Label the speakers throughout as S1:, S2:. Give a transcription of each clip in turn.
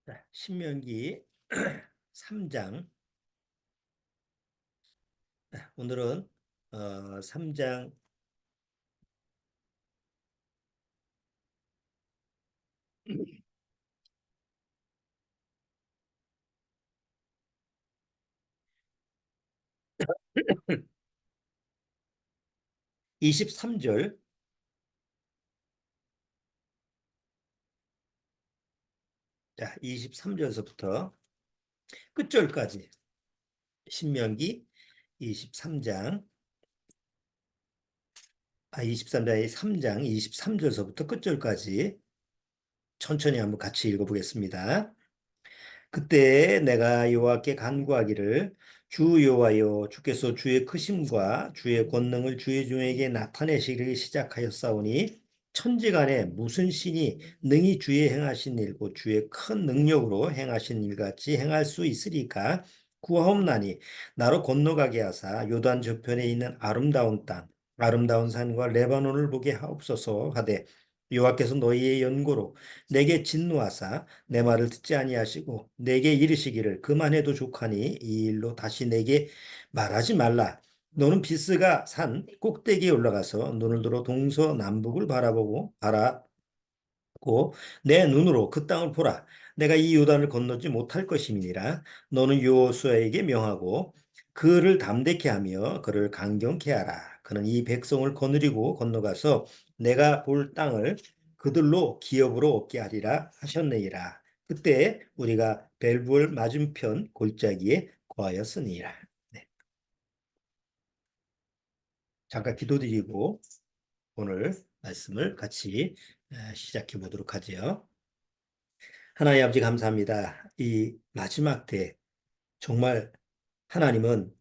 S1: 자, 신명기 3장. 오늘은 3장 23절, 23절서부터 끝절까지. 신명기 23장, 23장의 3장 23절서부터 끝절까지 천천히 한번 같이 읽어보겠습니다. 그때 내가 여호와께 간구하기를, 주 여호와여, 주께서 주의 크심과 주의 권능을 주의 종에게 나타내시기 시작하였사오니 천지간에 무슨 신이 능히 주의 행하신 일고 주의 큰 능력으로 행하신 일같이 행할 수 있으리까? 구하옵나니 나로 건너가게 하사 요단 저편에 있는 아름다운 땅 아름다운 산과 레바논을 보게 하옵소서 하되, 여호와께서 너희의 연고로 내게 진노하사 내 말을 듣지 아니하시고 내게 이르시기를 그만해도 족하니 이 일로 다시 내게 말하지 말라. 너는 비스가 산 꼭대기에 올라가서 눈을 들어 동서남북을 바라보고 내 눈으로 그 땅을 보라. 내가 이 요단을 건너지 못할 것임이니라. 너는 여호수아에게 명하고 그를 담대케 하며 그를 강경케 하라. 그는 이 백성을 거느리고 건너가서 내가 볼 땅을 그들로 기업으로 얻게 하리라 하셨느니라. 그때 우리가 벨부얼 맞은편 골짜기에 거하였으니라. 네. 잠깐 기도드리고 오늘 말씀을 같이 시작해 보도록 하지요. 하나님 아버지, 감사합니다. 이 마지막 때 정말 하나님은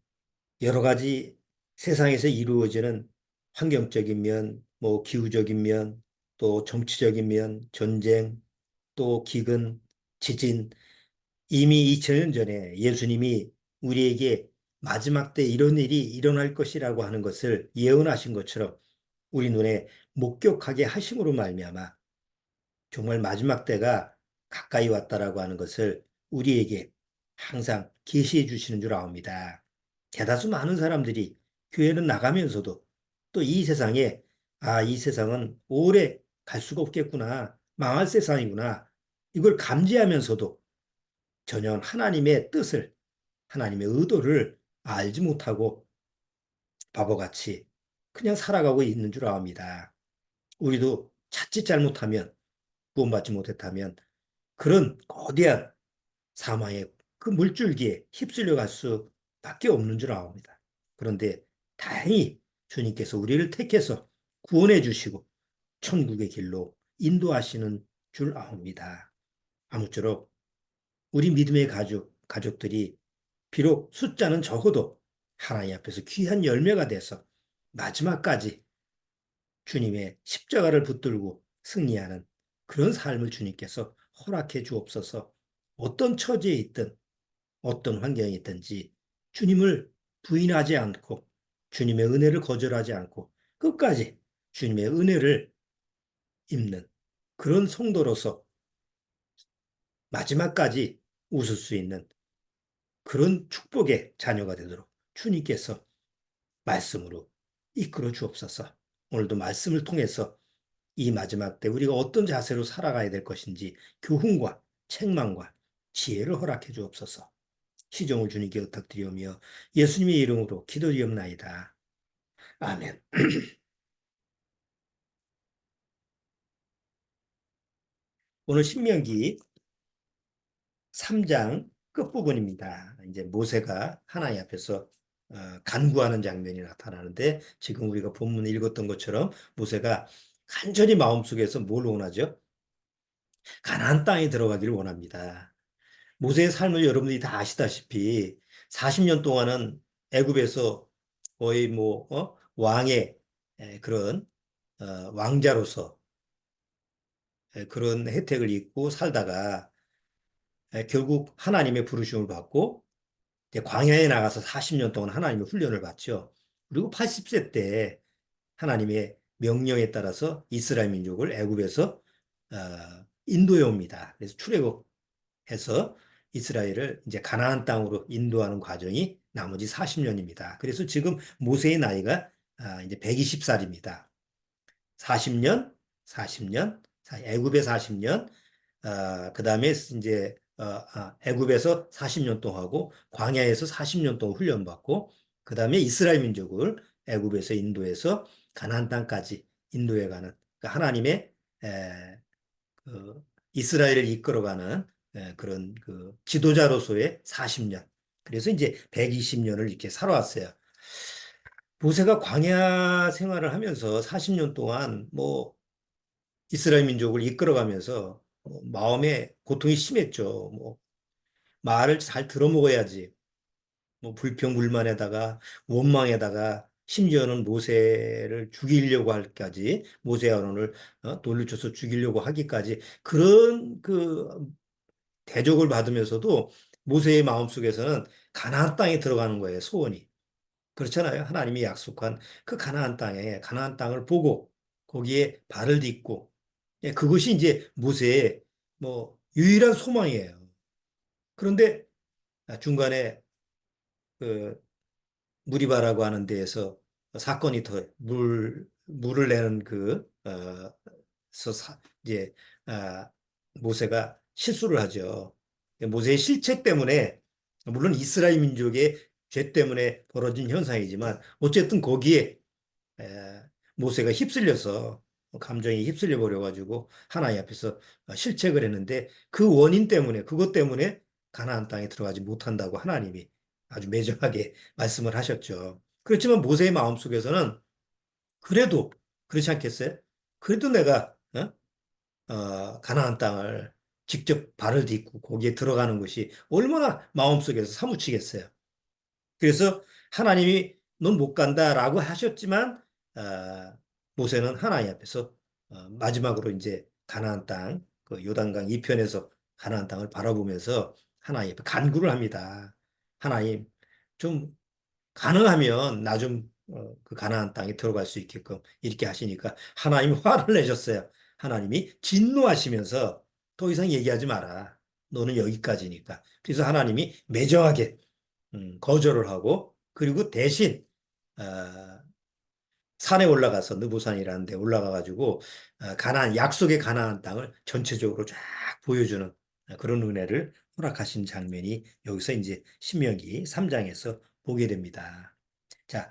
S1: 여러 가지 세상에서 이루어지는 환경적인 면, 뭐 기후적인 면, 또 정치적인 면, 전쟁, 또 기근, 지진, 이미 2000년 전에 예수님이 우리에게 마지막 때 이런 일이 일어날 것이라고 하는 것을 예언하신 것처럼 우리 눈에 목격하게 하심으로 말미암아 정말 마지막 때가 가까이 왔다라고 하는 것을 우리에게 항상 계시해 주시는 줄 아옵니다. 대다수 많은 사람들이 교회는 나가면서도 또 이 세상에, 이 세상은 오래 갈 수가 없겠구나, 망할 세상이구나, 이걸 감지하면서도 전혀 하나님의 뜻을, 하나님의 의도를 알지 못하고 바보같이 그냥 살아가고 있는 줄 아옵니다. 우리도 자칫 잘못하면, 구원받지 못했다면 그런 거대한 사망의 그 물줄기에 휩쓸려 갈 수밖에 없는 줄 아옵니다. 그런데 다행히 주님께서 우리를 택해서 구원해 주시고 천국의 길로 인도하시는 줄 아옵니다. 아무쪼록 우리 믿음의 가족들이 비록 숫자는 적어도 하나님 앞에서 귀한 열매가 돼서 마지막까지 주님의 십자가를 붙들고 승리하는 그런 삶을 주님께서 허락해 주옵소서. 어떤 처지에 있든 어떤 환경에 있든지 주님을 부인하지 않고 주님의 은혜를 거절하지 않고 끝까지 주님의 은혜를 입는 그런 성도로서 마지막까지 웃을 수 있는 그런 축복의 자녀가 되도록 주님께서 말씀으로 이끌어 주옵소서. 오늘도 말씀을 통해서 이 마지막 때 우리가 어떤 자세로 살아가야 될 것인지 교훈과 책망과 지혜를 허락해 주옵소서. 시종을 주님께 부탁드리오며 예수님의 이름으로 기도드리옵나이다. 아멘. 오늘 신명기 3장 끝부분입니다. 이제 모세가 하나님 앞에서 간구하는 장면이 나타나는데, 지금 우리가 본문 읽었던 것처럼 모세가 간절히 마음속에서 뭘 원하죠? 가나안 땅에 들어가기를 원합니다. 모세의 삶을 여러분들이 다 아시다시피 40년 동안은 애굽에서 거의 왕의 그런 왕자로서 그런 혜택을 입고 살다가 결국 하나님의 부르심을 받고 이제 광야에 나가서 40년 동안 하나님의 훈련을 받죠. 그리고 80세 때 하나님의 명령에 따라서 이스라엘 민족을 애굽에서 인도해 옵니다. 그래서 출애굽 해서 이스라엘을 이제 가나안 땅으로 인도하는 과정이 나머지 40년입니다. 그래서 지금 모세의 나이가 이제 120살입니다. 40년, 40년, 애굽의 40년, 그다음에 이제 애굽에서 40년 동안 하고 광야에서 40년 동안 훈련받고 그다음에 이스라엘 민족을 애굽에서 인도해서 가나안 땅까지 인도해 가는 그러니까 하나님의 그 이스라엘을 이끌어가는 그런 그 지도자로서의 40년. 그래서 이제 120년을 이렇게 살아왔어요. 모세가 광야 생활을 하면서 40년 동안 뭐 이스라엘 민족을 이끌어가면서 마음에 고통이 심했죠. 뭐 말을 잘 들어먹어야지. 뭐 불평불만에다가 원망에다가 심지어는 모세를 죽이려고 할까지 모세 아론을 돌려쳐서 죽이려고 하기까지 그런 그 대적을 받으면서도 모세의 마음속에서는 가나안 땅에 들어가는 거예요, 소원이. 그렇잖아요. 하나님이 약속한 그 가나안 땅에 가나안 땅을 보고 거기에 발을 딛고 예, 그것이 이제 모세의 뭐 유일한 소망이에요. 그런데 중간에 그 무리바라고 하는 데에서 사건이 더 물을 내는 이제 모세가 실수를 하죠. 모세의 실책 때문에 물론 이스라엘 민족의 죄 때문에 벌어진 현상이지만 어쨌든 거기에 에, 모세가 휩쓸려서 감정이 휩쓸려 버려 가지고 하나님 앞에서 실책을 했는데 그 원인 때문에 그것 때문에 가나안 땅에 들어가지 못한다고 하나님이 아주 매정하게 말씀을 하셨죠. 그렇지만 모세의 마음속에서는 그래도 그렇지 않겠어요? 그래도 내가 가나안 땅을 직접 발을 딛고 거기에 들어가는 것이 얼마나 마음속에서 사무치겠어요. 그래서 하나님이 넌 못 간다라고 하셨지만 모세는 하나님 앞에서 마지막으로 이제 가나안 땅, 그 요단강 이편에서 가나안 땅을 바라보면서 하나님 앞에 간구를 합니다. 하나님 좀 가능하면 나 좀 그 가나안 땅에 들어갈 수 있게끔 이렇게 하시니까 하나님이 화를 내셨어요. 하나님이 진노하시면서 더 이상 얘기하지 마라. 너는 여기까지니까. 그래서 하나님이 매정하게 거절을 하고 그리고 대신 어, 산에 올라가서 느보산이라는 데 올라가 가지고 가나안 약속의 가나안 땅을 전체적으로 쫙 보여주는 그런 은혜를 허락하신 장면이 여기서 이제 신명기 3장에서 보게 됩니다. 자,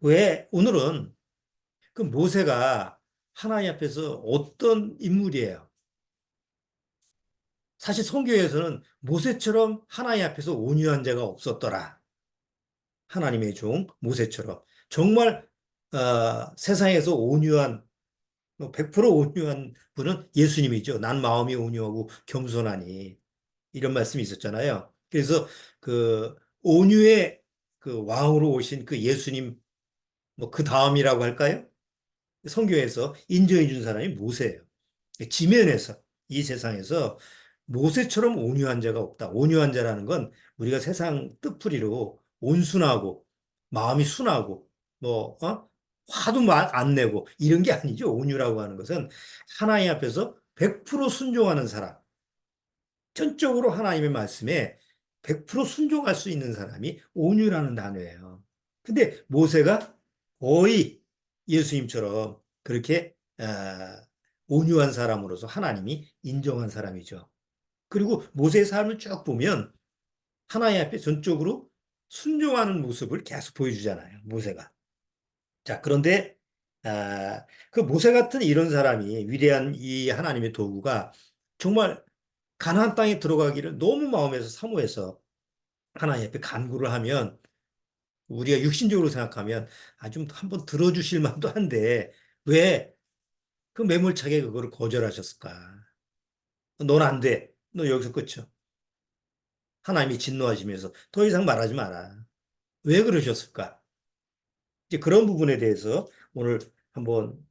S1: 왜 오늘은 그 모세가 하나님 앞에서 어떤 인물이에요? 사실 성경에서는 모세처럼 하나님 앞에서 온유한 자가 없었더라. 하나님의 종 모세처럼 정말 세상에서 온유한 100% 온유한 분은 예수님이죠. 난 마음이 온유하고 겸손하니 이런 말씀이 있었잖아요. 그래서 그 온유의 그 왕으로 오신 그 예수님 뭐 그 다음이라고 할까요? 성경에서 인정해 준 사람이 모세예요. 지면에서 이 세상에서 모세처럼 온유한 자가 없다. 온유한 자라는 건 우리가 세상 뜻풀이로 온순하고 마음이 순하고 뭐 화도 안 내고 이런 게 아니죠. 온유라고 하는 것은 하나님 앞에서 100% 순종하는 사람. 전적으로 하나님의 말씀에 100% 순종할 수 있는 사람이 온유라는 단어예요. 근데 모세가 거의 예수님처럼 그렇게 온유한 사람으로서 하나님이 인정한 사람이죠. 그리고 모세의 삶을 쭉 보면 하나님 앞에 전적으로 순종하는 모습을 계속 보여주잖아요. 모세가. 자, 그런데 그 모세 같은 이런 사람이 위대한 이 하나님의 도구가 정말 가나안 땅에 들어가기를 너무 마음에서 사모해서 하나님 앞에 간구를 하면 우리가 육신적으로 생각하면 좀 한번 들어주실 만도 한데 왜 그 매몰차게 그거를 거절하셨을까? 넌 안 돼. 너 여기서 끝이야. 하나님이 진노하시면서 더 이상 말하지 마라. 왜 그러셨을까? 이제 그런 부분에 대해서 오늘 한번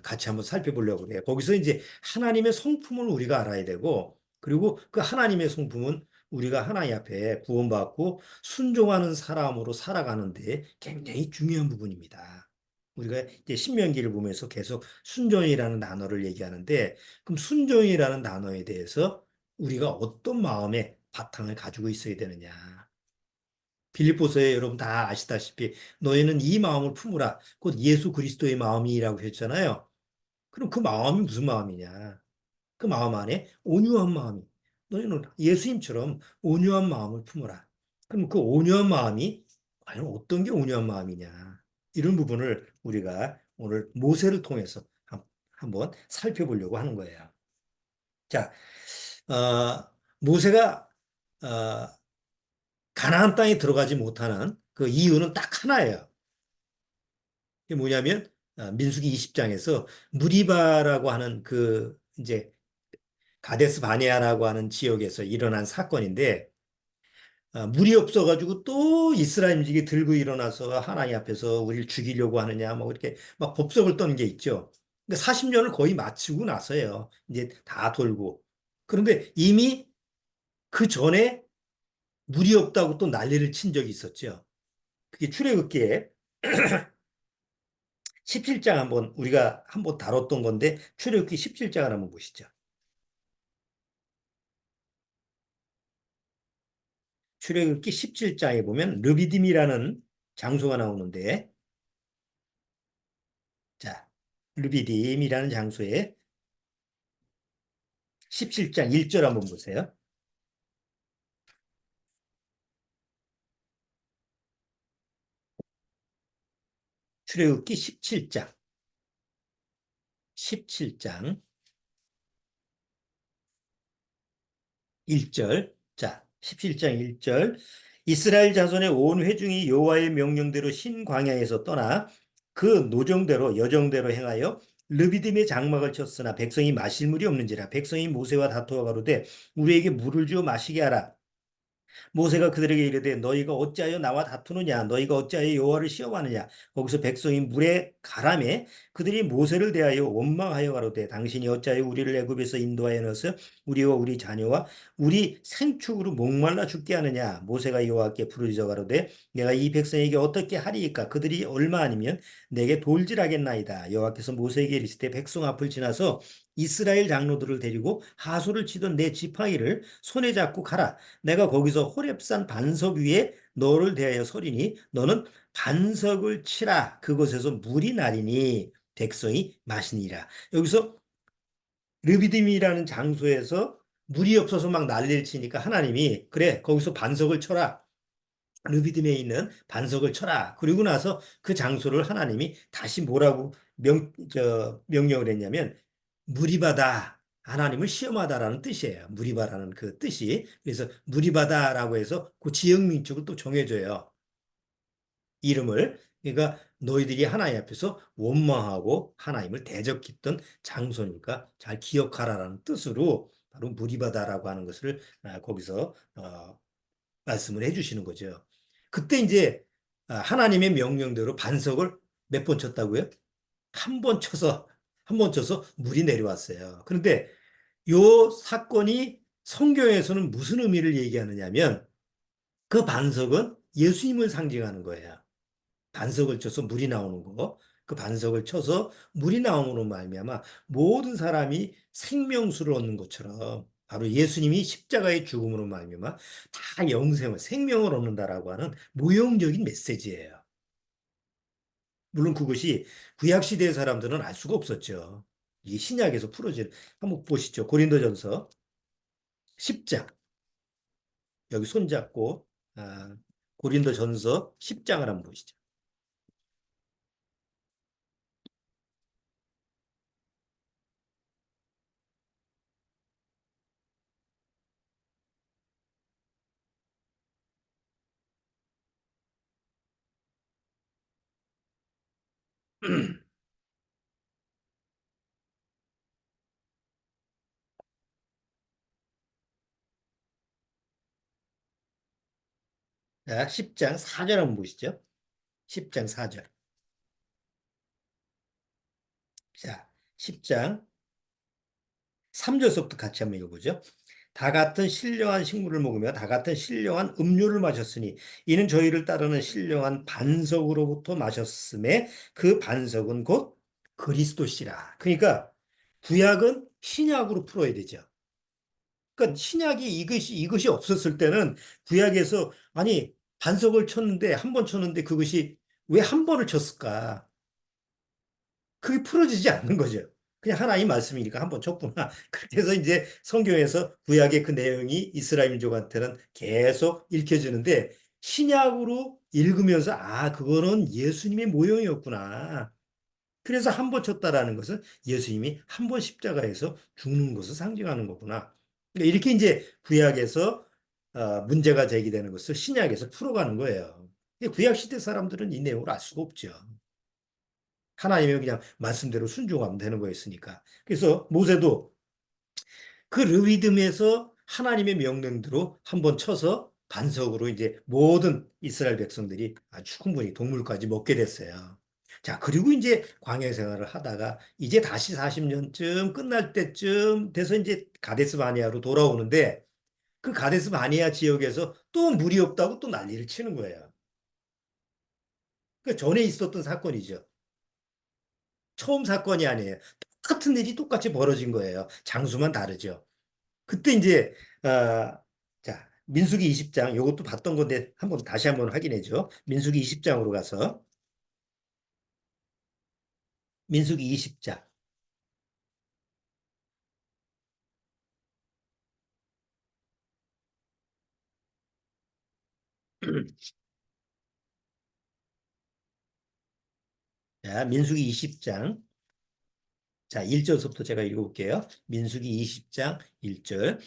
S1: 같이 한번 살펴보려고 해요. 거기서 이제 하나님의 성품을 우리가 알아야 되고 그리고 그 하나님의 성품은 우리가 하나님 앞에 구원받고 순종하는 사람으로 살아가는데 굉장히 중요한 부분입니다. 우리가 이제 신명기를 보면서 계속 순종이라는 단어를 얘기하는데 그럼 순종이라는 단어에 대해서 우리가 어떤 마음의 바탕을 가지고 있어야 되느냐. 빌립보서에 여러분 다 아시다시피 너희는 이 마음을 품으라. 곧 예수 그리스도의 마음이라고 했잖아요. 그럼 그 마음이 무슨 마음이냐? 그 마음 안에 온유한 마음이. 너희는 예수님처럼 온유한 마음을 품어라. 그럼 그 온유한 마음이 과연 어떤 게 온유한 마음이냐? 이런 부분을 우리가 오늘 모세를 통해서 한번 살펴보려고 하는 거예요. 자, 모세가 어, 가나안 땅에 들어가지 못하는 그 이유는 딱 하나예요. 그게 뭐냐면 민수기 20장에서 무리바라고 하는 그 이제 가데스 바네아라고 하는 지역에서 일어난 사건인데 물이 없어가지고 또 이스라엘 민족이 들고 일어나서 하나님 앞에서 우리를 죽이려고 하느냐 뭐 이렇게 막 법석을 떠는 게 있죠. 근데 40년을 거의 마치고 나서요. 이제 다 돌고. 그런데 이미 그 전에 물이 없다고 또 난리를 친 적이 있었죠. 그게 출애굽기에 17장 한번 우리가 한번 다뤘던 건데 출애굽기 17장을 한번 보시죠. 출애굽기 17장에 보면 르비딤이라는 장소가 나오는데 자, 르비딤이라는 장소에 17장 1절 한번 보세요. 출애굽기 17장 1절. 자, 17장 1절. 이스라엘 자손의 온 회중이 여호와의 명령대로 신 광야에서 떠나 그 노정대로 여정대로 행하여 르비딤의 장막을 쳤으나 백성이 마실 물이 없는지라 백성이 모세와 다투어 가로되 우리에게 물을 주어 마시게 하라. 모세가 그들에게 이르되 너희가 어찌하여 나와 다투느냐 너희가 어찌하여 여호와를 시험하느냐 거기서 백성이 물에 가라매 그들이 모세를 대하여 원망하여 가로되 당신이 어찌하여 우리를 애굽에서 인도하여 넣어서 우리와 우리 자녀와 우리 생축으로 목말라 죽게 하느냐 모세가 여호와께 부르짖어 가로되 내가 이 백성에게 어떻게 하리이까 그들이 얼마 아니면 내게 돌질하겠나이다 여호와께서 모세에게 이르시되 백성 앞을 지나서 이스라엘 장로들을 데리고 하소를 치던 내 지팡이를 손에 잡고 가라 내가 거기서 호렙산 반석 위에 너를 대하여 서리니 너는 반석을 치라 그곳에서 물이 나리니 백성이 마시니라. 여기서 르비딤이라는 장소에서 물이 없어서 막 난리를 치니까 하나님이 그래 거기서 반석을 쳐라. 르비딤에 있는 반석을 쳐라. 그리고 나서 그 장소를 하나님이 다시 뭐라고 명령을 했냐면 무리바다. 하나님을 시험하다라는 뜻이에요. 무리바라는 그 뜻이. 그래서 무리바다라고 해서 그 지역 민족을 또 정해줘요. 이름을. 그러니까 너희들이 하나님 앞에서 원망하고 하나님을 대적했던 장소니까 잘 기억하라라는 뜻으로 바로 무리바다라고 하는 것을 거기서 말씀을 해주시는 거죠. 그때 이제 하나님의 명령대로 반석을 몇 번 쳤다고요? 한 번 쳐서 한 번 쳐서 물이 내려왔어요. 그런데 요 사건이 성경에서는 무슨 의미를 얘기하느냐면 그 반석은 예수님을 상징하는 거예요. 반석을 쳐서 물이 나오는 거. 그 반석을 쳐서 물이 나옴으로 말미암아 모든 사람이 생명수를 얻는 것처럼 바로 예수님이 십자가의 죽음으로 말미암아 다 영생을 생명을 얻는다라고 하는 모형적인 메시지예요. 물론 그것이 구약 시대의 사람들은 알 수가 없었죠. 이 신약에서 풀어진 한번 보시죠. 고린도전서 10장 여기 손잡고 고린도전서 10장을 한번 보시죠. 자, 10장 4절 한번 보시죠. 10장 4절. 자, 10장 3절서부터 같이 한번 읽어보죠. 다 같은 신령한 식물을 먹으며 다 같은 신령한 음료를 마셨으니 이는 저희를 따르는 신령한 반석으로부터 마셨음에 그 반석은 곧 그리스도시라. 그러니까 구약은 신약으로 풀어야 되죠. 그러니까 신약이 이것이 없었을 때는 구약에서 아니 반석을 쳤는데 한 번 쳤는데 그것이 왜 한 번을 쳤을까? 그게 풀어지지 않는 거죠. 그냥 하나의 말씀이니까 한 번 쳤구나. 그렇게 해서 이제 성경에서 구약의 그 내용이 이스라엘 민족한테는 계속 읽혀지는데 신약으로 읽으면서 아, 그거는 예수님의 모형이었구나. 그래서 한 번 쳤다라는 것은 예수님이 한 번 십자가에서 죽는 것을 상징하는 거구나. 그러니까 이렇게 이제 구약에서 문제가 제기되는 것을 신약에서 풀어가는 거예요. 구약 시대 사람들은 이 내용을 알 수가 없죠. 하나님의 그냥 말씀대로 순종하면 되는 거였으니까. 그래서 모세도 그 르비딤에서 하나님의 명령대로 한번 쳐서 반석으로 이제 모든 이스라엘 백성들이 아주 충분히 동물까지 먹게 됐어요. 자, 그리고 이제 광야 생활을 하다가 이제 다시 40년쯤 끝날 때쯤 돼서 이제 가데스 바네아로 돌아오는데 그 가데스 바네아 지역에서 또 물이 없다고 또 난리를 치는 거예요. 그 전에 있었던 사건이죠. 처음 사건이 아니에요. 똑같은 일이 똑같이 벌어진 거예요. 장수만 다르죠. 그때 이제 자 민수기 20장 이것도 봤던 건데 한번 다시 한번 확인해줘. 민수기 20장으로 가서 민수기 20장. 자, 민수기 20장. 자, 1절부터 제가 읽어볼게요. 민수기 20장 1절.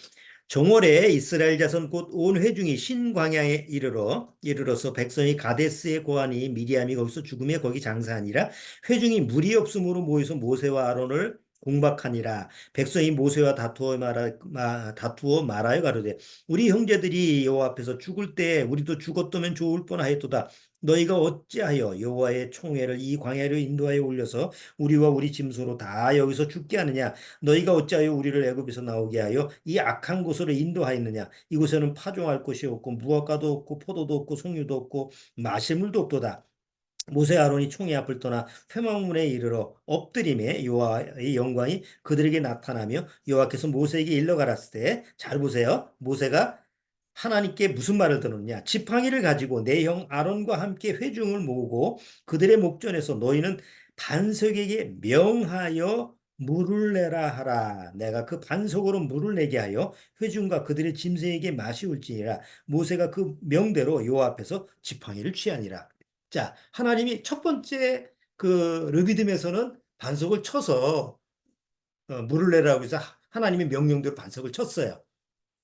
S1: 정월에 이스라엘 자손 곧 온 회중이 신광야에 이르러서 백성이 가데스에 고하니 미리암이 거기서 죽음에 거기 장사하니라. 회중이 물이 없으므로 모여서 모세와 아론을 공박하니라. 백성이 모세와 다투어 말하여 가로되 우리 형제들이 여호와 앞에서 죽을 때 우리도 죽었다면 좋을 뻔하였도다. 너희가 어찌하여 여호와의 총회를 이 광야로 인도하여 올려서 우리와 우리 짐승으로 다 여기서 죽게 하느냐. 너희가 어찌하여 우리를 애굽에서 나오게 하여 이 악한 곳으로 인도하였느냐. 이곳에는 파종할 곳이 없고 무화과도 없고 포도도 없고 송유도 없고 마실 물도 없도다. 모세 아론이 총회 앞을 떠나 회막문에 이르러 엎드림에 여호와의 영광이 그들에게 나타나며 여호와께서 모세에게 일러 가라사대 잘 보세요. 모세가 하나님께 무슨 말을 들었느냐? 지팡이를 가지고 내 형 아론과 함께 회중을 모으고 그들의 목전에서 너희는 반석에게 명하여 물을 내라 하라. 내가 그 반석으로 물을 내게 하여 회중과 그들의 짐승에게 마시울지니라. 모세가 그 명대로 여호와 앞에서 지팡이를 취하니라. 자, 하나님이 첫 번째 그 르비딤에서는 반석을 쳐서 물을 내라고 해서 하나님의 명령대로 반석을 쳤어요.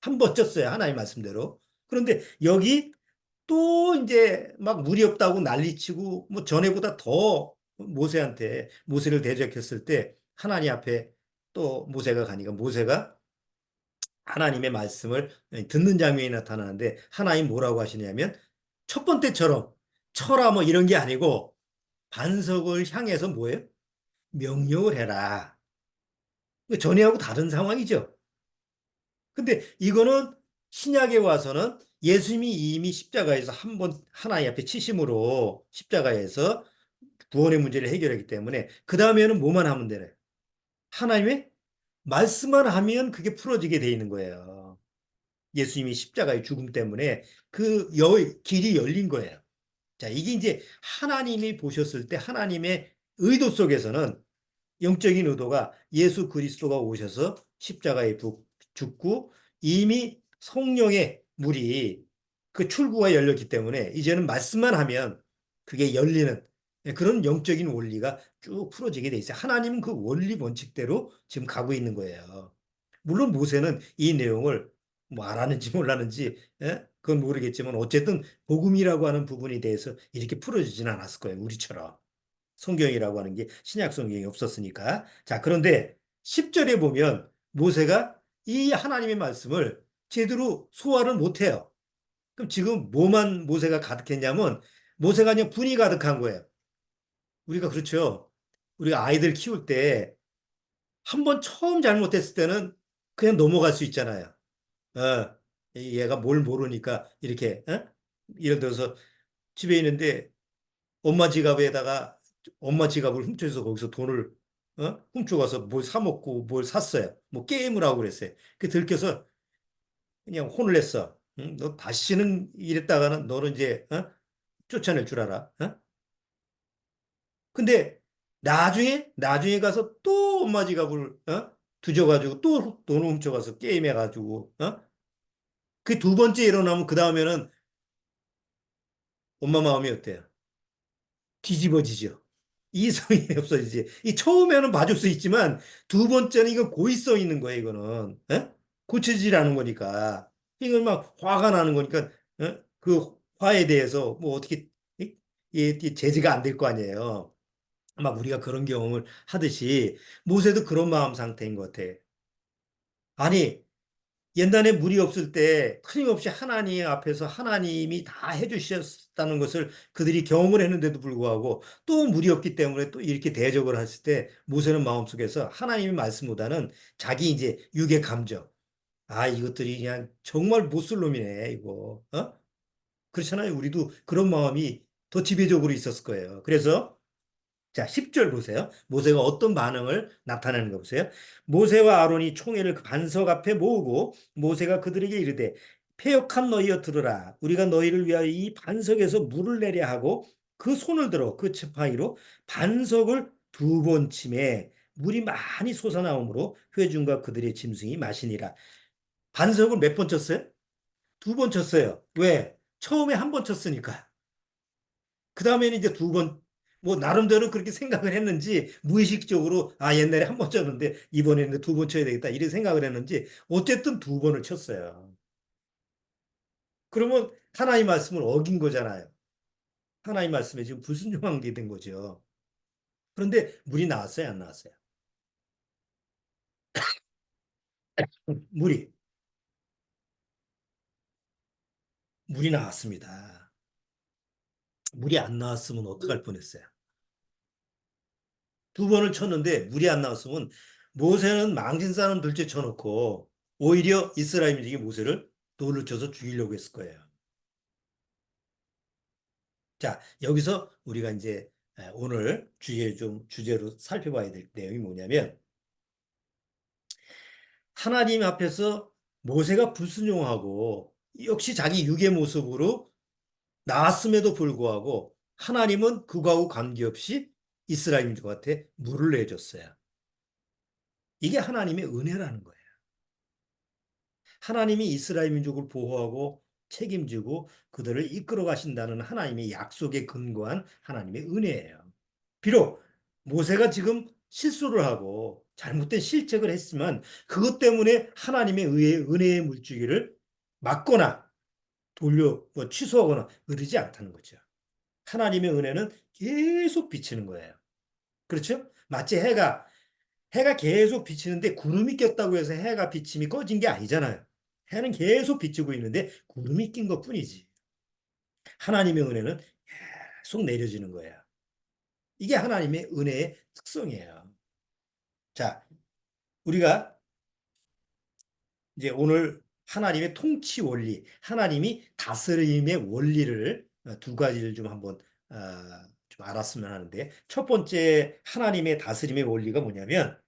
S1: 한 번 쳤어요. 하나님 말씀대로. 그런데 여기 또 이제 막 물이 없다고 난리치고 뭐 전에보다 더 모세를 대적했을 때 하나님 앞에 또 모세가 가니까 모세가 하나님의 말씀을 듣는 장면이 나타나는데 하나님 뭐라고 하시냐면 첫 번째처럼 쳐라 뭐 이런 게 아니고 반석을 향해서 뭐예요? 명령을 해라. 전에하고 다른 상황이죠. 근데 이거는 신약에 와서는 예수님이 이미 십자가에서 한 번 하나님 앞에 치심으로 십자가에서 구원의 문제를 해결했기 때문에 그 다음에는 뭐만 하면 되나요? 하나님의 말씀만 하면 그게 풀어지게 돼 있는 거예요. 예수님이 십자가의 죽음 때문에 그 길이 열린 거예요. 자, 이게 이제 하나님이 보셨을 때 하나님의 의도 속에서는 영적인 의도가 예수 그리스도가 오셔서 십자가에 죽고 이미 성령의 물이 그 출구가 열렸기 때문에 이제는 말씀만 하면 그게 열리는 그런 영적인 원리가 쭉 풀어지게 돼 있어요. 하나님은 그 원리 원칙대로 지금 가고 있는 거예요. 물론 모세는 이 내용을 뭐 알았는지 몰랐는지 그건 모르겠지만 어쨌든 복음이라고 하는 부분에 대해서 이렇게 풀어지진 않았을 거예요. 우리처럼. 성경이라고 하는 게 신약 성경이 없었으니까. 자, 그런데 10절에 보면 모세가 이 하나님의 말씀을 제대로 소화를 못해요. 그럼 지금 뭐만 모세가 가득했냐면 모세가 그냥 분이 가득한 거예요. 우리가 그렇죠. 우리가 아이들 키울 때 한 번 처음 잘못했을 때는 그냥 넘어갈 수 있잖아요. 어, 얘가 뭘 모르니까 이렇게 예를 들어서 집에 있는데 엄마 지갑에다가 엄마 지갑을 훔쳐서 거기서 돈을 훔쳐가서 뭘 사 먹고 뭘 샀어요. 뭐 게임을 하고 그랬어요. 그 들켜서 그냥 혼을 냈어. 응? 너 다시는 이랬다가는 너는 이제 쫓아낼 줄 알아. 근데 나중에 가서 또 엄마 지갑을 뒤져가지고 또 돈을 훔쳐가서 게임해가지고 그 두 번째 일어나면 그 다음에는 엄마 마음이 어때요? 뒤집어지죠. 이성이 없어지지. 이 처음에는 봐줄 수 있지만 두 번째는 이거 고의성 있는 거예요, 이거는. 고쳐지질 않은 거니까. 이건 막 화가 나는 거니까 그 화에 대해서 뭐 어떻게 이 제지가 안 될 거 아니에요. 막 우리가 그런 경험을 하듯이 모세도 그런 마음 상태인 것 같아. 아니, 옛날에 물이 없을 때 끊임없이 하나님 앞에서 하나님이 다 해주셨다는 것을 그들이 경험을 했는데도 불구하고 또 물이 없기 때문에 또 이렇게 대적을 했을 때 모세는 마음속에서 하나님의 말씀보다는 자기 이제 육의 감정. 아, 이것들이 그냥 정말 못쓸 놈이네, 이거. 그렇잖아요. 우리도 그런 마음이 더 지배적으로 있었을 거예요. 그래서 자, 10절 보세요. 모세가 어떤 반응을 나타내는 거 보세요. 모세와 아론이 총회를 그 반석 앞에 모으고 모세가 그들에게 이르되 패역한 너희여 들으라. 우리가 너희를 위하여 이 반석에서 물을 내려 하고 그 손을 들어 그 지팡이로 반석을 두 번 치매 물이 많이 솟아나오므로 회중과 그들의 짐승이 마시니라. 반석을 몇 번 쳤어요? 두 번 쳤어요. 왜? 처음에 한 번 쳤으니까. 그 다음에는 이제 두 번, 뭐, 나름대로 그렇게 생각을 했는지, 무의식적으로, 아, 옛날에 한 번 쳤는데, 이번에는 두 번 쳐야 되겠다, 이런 생각을 했는지, 어쨌든 두 번을 쳤어요. 그러면 하나님 말씀을 어긴 거잖아요. 하나님 말씀에 지금 불순종한 게 된 거죠. 그런데 물이 나왔어요, 안 나왔어요? 물이, 물이 나왔습니다. 물이 안 나왔으면 어떡할 뻔했어요. 두 번을 쳤는데 물이 안 나왔으면 모세는 망신사는 둘째 쳐놓고 오히려 이스라엘민족이 모세를 돌을 쳐서 죽이려고 했을 거예요. 자, 여기서 우리가 이제 오늘 주제로 살펴봐야 될 내용이 뭐냐면 하나님 앞에서 모세가 불순종하고 역시 자기 육의 모습으로 나왔음에도 불구하고 하나님은 그거하고 관계없이 이스라엘 민족한테 물을 내줬어요. 이게 하나님의 은혜라는 거예요. 하나님이 이스라엘 민족을 보호하고 책임지고 그들을 이끌어 가신다는 하나님의 약속에 근거한 하나님의 은혜예요. 비록 모세가 지금 실수를 하고 잘못된 실책을 했지만 그것 때문에 하나님의 은혜의 물주기를 막거나 뭐 취소하거나 그러지 않다는 거죠. 하나님의 은혜는 계속 비치는 거예요. 그렇죠? 마치 해가 계속 비치는데 구름이 꼈다고 해서 해가 비침이 꺼진 게 아니잖아요. 해는 계속 비치고 있는데 구름이 낀 것뿐이지. 하나님의 은혜는 계속 내려지는 거예요. 이게 하나님의 은혜의 특성이에요. 자, 우리가 이제 오늘 하나님의 통치 원리, 하나님이 다스림의 원리를 두 가지를 좀 한번 어, 좀 알았으면 하는데 첫 번째 하나님의 다스림의 원리가 뭐냐면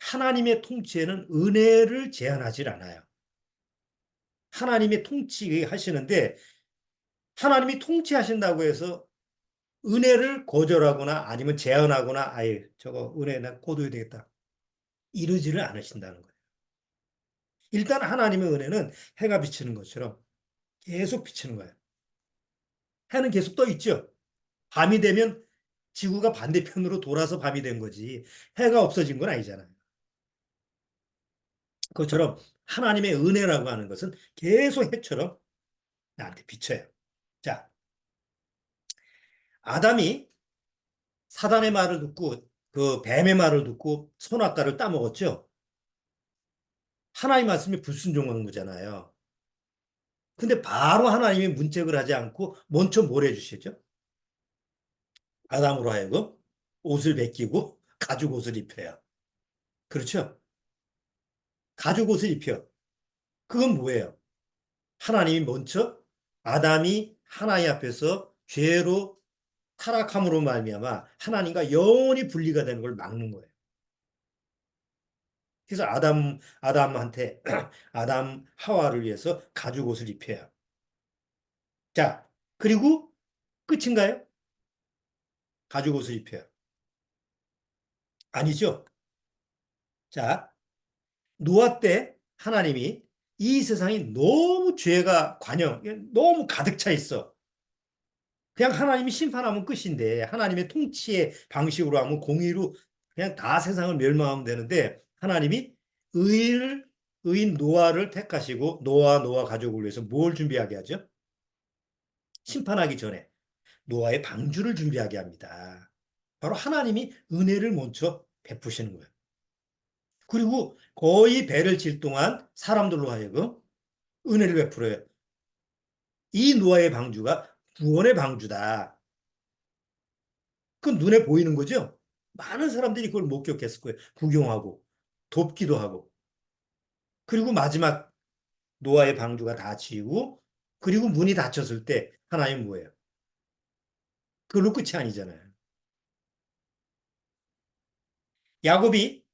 S1: 하나님의 통치에는 은혜를 제한하지 않아요. 하나님의 통치하시는데 하나님이 통치하신다고 해서 은혜를 거절하거나 아니면 제한하거나 아예 저거 은혜 나 거둬야 되겠다 이러지를 않으신다는 거예요. 일단 하나님의 은혜는 해가 비치는 것처럼 계속 비치는 거예요. 해는 계속 떠 있죠. 밤이 되면 지구가 반대편으로 돌아서 밤이 된 거지. 해가 없어진 건 아니잖아요. 그것처럼 하나님의 은혜라고 하는 것은 계속 해처럼 나한테 비쳐요. 자, 아담이 사단의 말을 듣고 그 뱀의 말을 듣고 선악과를 따먹었죠. 하나님 말씀에 불순종한 거잖아요. 근데 바로 하나님이 문책을 하지 않고 먼저 뭘 해주시죠? 아담으로 하여금 옷을 벗기고 가죽 옷을 입혀요. 그렇죠? 가죽 옷을 입혀. 그건 뭐예요? 하나님이 먼저 아담이 하나님 앞에서 죄로 타락함으로 말미암아 하나님과 영원히 분리가 되는 걸 막는 거예요. 그래서 아담한테 아담 하와를 위해서 가죽 옷을 입혀요. 자, 그리고 끝인가요? 가죽 옷을 입혀요. 아니죠. 자, 노아 때 하나님이 이 세상이 너무 죄가 너무 가득 차 있어. 그냥 하나님이 심판하면 끝인데 하나님의 통치의 방식으로 하면 공의로 그냥 다 세상을 멸망하면 되는데 하나님이 의인을 의인 노아를 택하시고 노아 가족을 위해서 뭘 준비하게 하죠? 심판하기 전에 노아의 방주를 준비하게 합니다. 바로 하나님이 은혜를 먼저 베푸시는 거예요. 그리고 거의 배를 질 동안 사람들로 하여금 은혜를 베풀어요. 이 노아의 방주가 구원의 방주다. 그건 눈에 보이는 거죠? 많은 사람들이 그걸 목격했을 거예요. 구경하고, 돕기도 하고. 그리고 마지막 노아의 방주가 다 지이고, 그리고 문이 닫혔을 때 하나님 뭐예요? 그걸로 끝이 아니잖아요. 야곱이,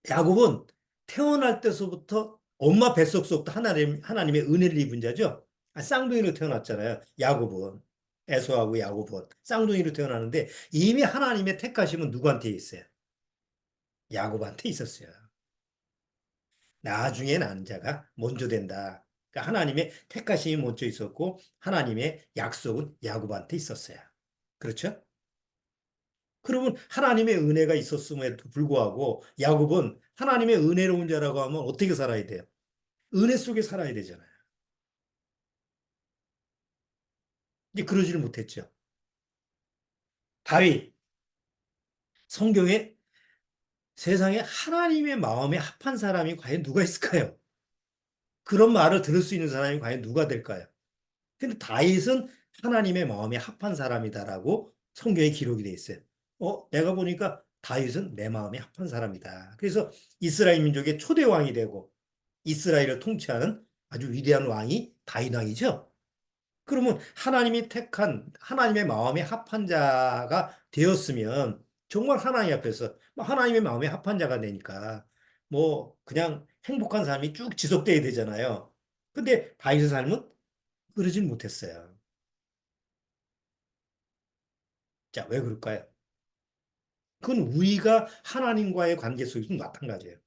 S1: 야곱은 태어날 때서부터 엄마 뱃속부터 하나님의 은혜를 입은 자죠. 쌍둥이로 태어났잖아요. 야곱은. 에서하고 야곱은 쌍둥이로 태어나는데 이미 하나님의 택하심은 누구한테 있어요? 야곱한테 있었어요. 나중에 난 자가 먼저 된다. 그러니까 하나님의 택하심이 먼저 있었고 하나님의 약속은 야곱한테 있었어요. 그렇죠? 그러면 하나님의 은혜가 있었음에도 불구하고 야곱은 하나님의 은혜로운 자라고 하면 어떻게 살아야 돼요? 은혜 속에 살아야 되잖아요. 이제 그러지를 못했죠. 다윗, 성경에 세상에 하나님의 마음에 합한 사람이 과연 누가 있을까요? 그런 말을 들을 수 있는 사람이 과연 누가 될까요? 근데 다윗은 하나님의 마음에 합한 사람이다라고 성경에 기록이 돼 있어요. 내가 보니까 다윗은 내 마음에 합한 사람이다. 그래서 이스라엘 민족의 초대 왕이 되고 이스라엘을 통치하는 아주 위대한 왕이 다윗 왕이죠. 그러면 하나님이 택한 하나님의 마음에 합한 자가 되었으면 정말 하나님 앞에서 하나님의 마음에 합한 자가 되니까 뭐 그냥 행복한 삶이 쭉 지속돼야 되잖아요. 근데 다윗의 삶은 그러진 못했어요. 자, 왜 그럴까요? 그건 우리가 하나님과의 관계 속에서 마찬가지예요.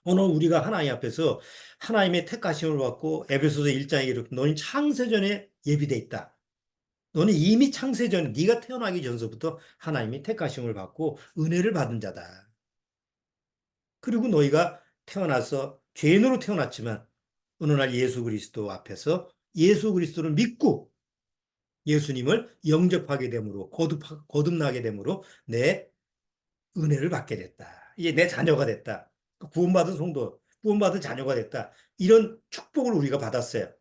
S1: 오늘 우리가 하나님 앞에서 하나님의 택하심을 받고 에베소서 1장에 이렇게 너는 창세전에 예비돼 있다. 너는 이미 창세전 네가 태어나기 전서부터 하나님이 택하심을 받고 은혜를 받은 자다. 그리고 너희가 태어나서 죄인으로 태어났지만 어느 날 예수 그리스도 앞에서 예수 그리스도를 믿고 예수님을 영접하게 되므로 거듭나게 되므로 내 은혜를 받게 됐다. 이게 내 자녀가 됐다. 구원받은 성도, 구원받은 자녀가 됐다. 이런 축복을 우리가 받았어요.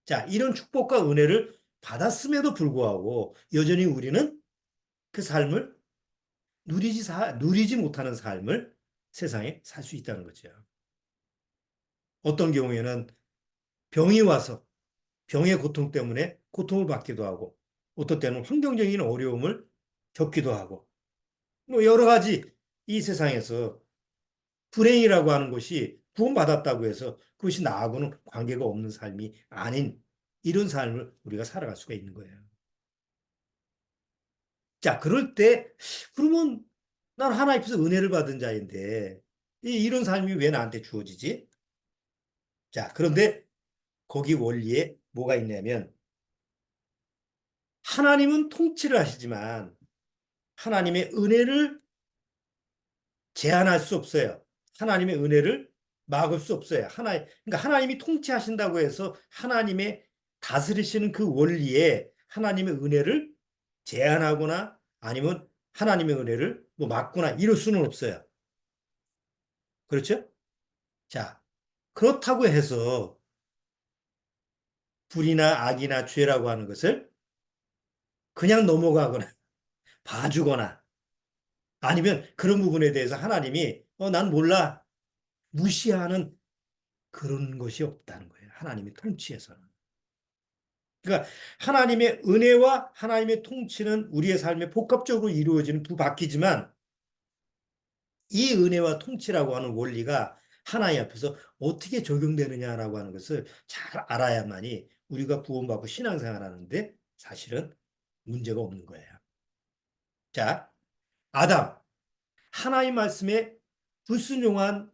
S1: 자, 이런 축복과 은혜를 받았음에도 불구하고 여전히 우리는 그 삶을 누리지 못하는 삶을 세상에 살 수 있다는 거죠. 어떤 경우에는 병이 와서 병의 고통 때문에 고통을 받기도 하고 어떤 때는 환경적인 어려움을 겪기도 하고 뭐 여러 가지 이 세상에서 불행이라고 하는 것이 구원받았다고 해서 그것이 나하고는 관계가 없는 삶이 아닌 이런 삶을 우리가 살아갈 수가 있는 거예요. 자, 그럴 때 그러면 난 하나님께서 은혜를 받은 자인데 이런 삶이 왜 나한테 주어지지? 자, 그런데 거기 원리에 뭐가 있냐면 하나님은 통치를 하시지만 하나님의 은혜를 제한할 수 없어요. 하나님의 은혜를 막을 수 없어요. 그러니까 하나님이 통치하신다고 해서 하나님의 다스리시는 그 원리에 하나님의 은혜를 제한하거나 아니면 하나님의 은혜를 뭐 막거나 이럴 수는 없어요. 그렇죠? 자, 그렇다고 해서 불이나 악이나 죄라고 하는 것을 그냥 넘어가거나 봐주거나 아니면 그런 부분에 대해서 하나님이 난 몰라 무시하는 그런 것이 없다는 거예요. 하나님의 통치에서는. 그러니까 하나님의 은혜와 하나님의 통치는 우리의 삶에 복합적으로 이루어지는 두 바퀴지만 이 은혜와 통치라고 하는 원리가 하나님 앞에서 어떻게 적용되느냐라고 하는 것을 잘 알아야만이 우리가 구원받고 신앙생활 하는데 사실은 문제가 없는 거예요. 자, 아담. 하나님 말씀에 불순종한,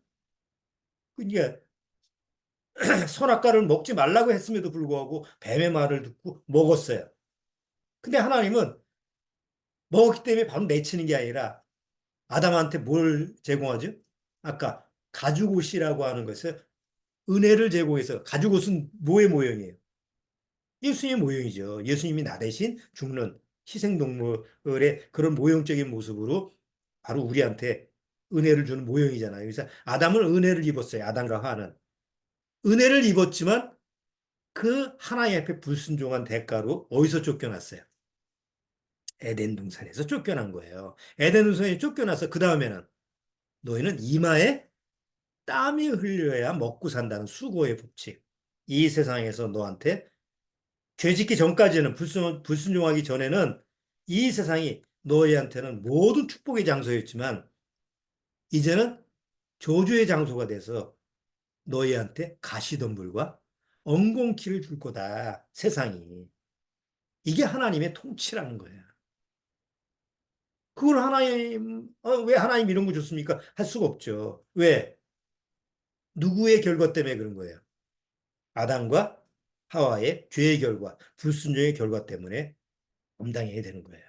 S1: 그러니까 선악과를 먹지 말라고 했음에도 불구하고 뱀의 말을 듣고 먹었어요. 근데 하나님은 먹었기 때문에 바로 내치는 게 아니라 아담한테 뭘 제공하죠? 아까 가죽옷이라고 하는 것을 은혜를 제공해서 가죽옷은 뭐의 모형이에요? 예수님의 모형이죠. 예수님이 나 대신 죽는 희생동물의 그런 모형적인 모습으로 바로 우리한테 은혜를 주는 모형이잖아요. 그래서 아담은 은혜를 입었어요. 아담과 하와는. 은혜를 입었지만 그 하나님 앞에 불순종한 대가로 어디서 쫓겨났어요? 에덴 동산에서 쫓겨난 거예요. 에덴 동산에 쫓겨나서 그 다음에는 너희는 이마에 땀이 흘려야 먹고 산다는 수고의 법칙. 이 세상에서 너한테 죄 짓기 전까지는 불순종하기 전에는 이 세상이 너희한테는 모든 축복의 장소였지만 이제는 저주의 장소가 돼서 너희한테 가시덤불과 엉겅퀴를 줄 거다. 세상이. 이게 하나님의 통치라는 거예요. 그걸 하나님, 왜 하나님 이런 거 줬습니까? 할 수가 없죠. 왜? 누구의 결과 때문에 그런 거예요? 아담과 하와의 죄의 결과, 불순종의 결과 때문에 감당해야 되는 거예요.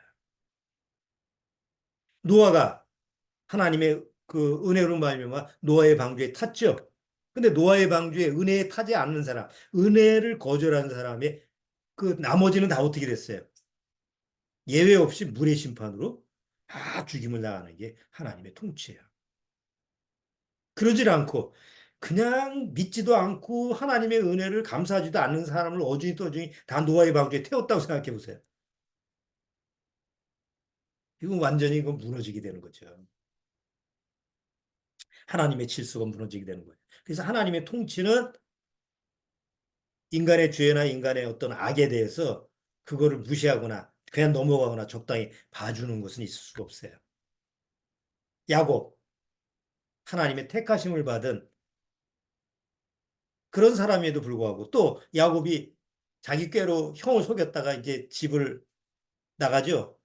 S1: 노아가 하나님의 그 은혜로 말미암아 노아의 방주에 탔죠. 근데 노아의 방주에 은혜에 타지 않는 사람, 은혜를 거절하는 사람의 그 나머지는 다 어떻게 됐어요? 예외 없이 물의 심판으로 다 죽임을 당하는 게 하나님의 통치예요. 그러질 않고 그냥 믿지도 않고 하나님의 은혜를 감사하지도 않는 사람을 어중이 떠중이 다 노아의 방주에 태웠다고 생각해 보세요. 이건 완전히 이건 무너지게 되는 거죠. 하나님의 질서가 무너지게 되는 거예요. 그래서 하나님의 통치는 인간의 죄나 인간의 어떤 악에 대해서 그거를 무시하거나 그냥 넘어가거나 적당히 봐주는 것은 있을 수가 없어요. 야곱, 하나님의 택하심을 받은 그런 사람에도 불구하고 또 야곱이 자기 꾀로 형을 속였다가 이제 집을 나가죠.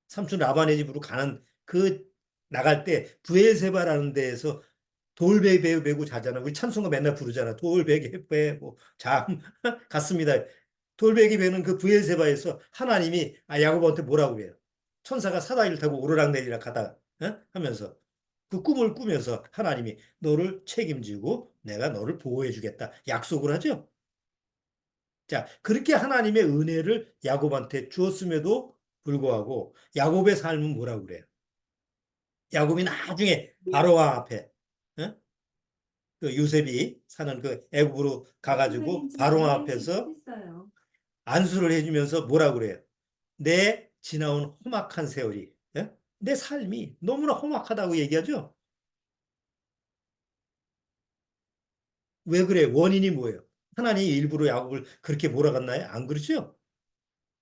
S1: 삼촌 라반의 집으로 가는 그 나갈 때 부엘세바라는 데에서 돌베개 메고 자잖아. 우리 찬송가 맨날 부르잖아. 돌베개 메고 잠 갔습니다. 돌베개 베는 그 부엘세바에서 하나님이 야곱한테 뭐라고 그래요? 천사가 사다리를 타고 오르락내리락 하다 하면서 그 꿈을 꾸면서 하나님이 너를 책임지고 내가 너를 보호해 주겠다 약속을 하죠. 자, 그렇게 하나님의 은혜를 야곱한테 주었음에도 불구하고 야곱의 삶은 뭐라고 그래요? 야곱이 나중에 바로왕 앞에 어? 그 요셉이 사는 그 애굽으로 가가지고 바로왕 앞에서 안수를 해주면서 뭐라고 그래요? 내 지나온 험악한 세월이 예? 내 삶이 너무나 험악하다고 얘기하죠. 왜 그래? 원인이 뭐예요? 하나님이 일부러 야곱을 그렇게 몰아갔나요? 안 그렇죠?